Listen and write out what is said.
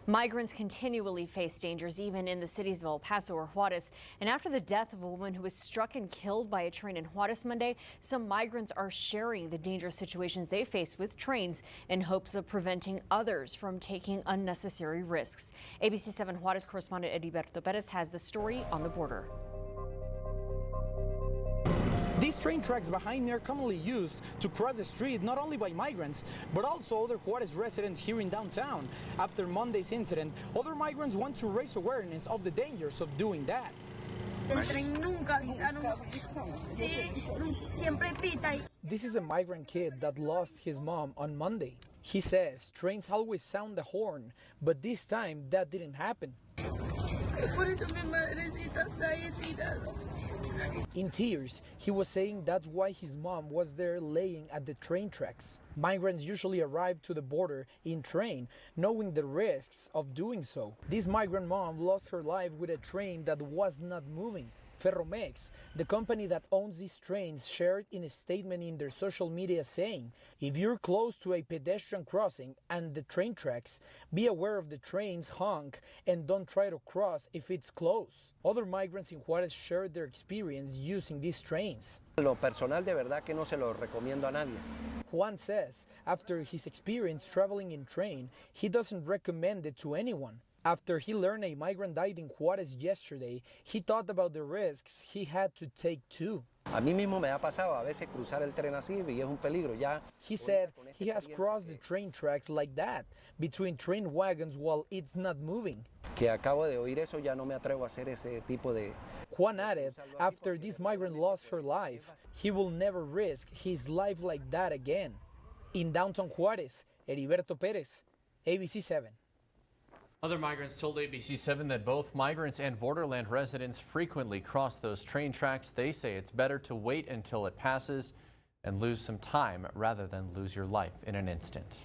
Migrants continually face dangers even in the cities of El Paso or Juarez. And after the death of a woman who was struck and killed by a train in Juarez Monday, some migrants are sharing the dangerous situations they face with trains in hopes of preventing others from taking unnecessary risks. ABC-7 Juarez correspondent Heriberto Perez has the story on the border. These train tracks behind me are commonly used to cross the street not only by migrants, but also other Juarez residents here in downtown. After Monday's incident, other migrants want to raise awareness of the dangers of doing that. This is a migrant kid that lost his mom on Monday. He says trains always sound the horn, but this time that didn't happen. In tears, he was saying that's why his mom was there laying at the train tracks. Migrants usually arrive to the border in train, knowing the risks of doing so. This migrant mom lost her life with a train that was not moving. Ferromex, the company that owns these trains, shared in a statement in their social media saying, if you're close to a pedestrian crossing and the train tracks, be aware of the train's honk and don't try to cross if it's close. Other migrants in Juarez shared their experience using these trains. Lo personal de verdad que no se lo recomiendo a nadie. Juan says after his experience traveling in train, he doesn't recommend it to anyone. After he learned a migrant died in Juarez yesterday, he thought about the risks he had to take too. A mí mismo me ha pasado a veces cruzar el tren así y es un peligro ya. He said he has crossed the train tracks like that, between train wagons while it's not moving. Que acabo de oír eso, ya no me atrevo a hacer ese tipo de. Juan added, after this migrant lost her life, he will never risk his life like that again. In downtown Juarez, Heriberto Perez, ABC-7. Other migrants told ABC-7 that both migrants and borderland residents frequently cross those train tracks. They say it's better to wait until it passes and lose some time rather than lose your life in an instant.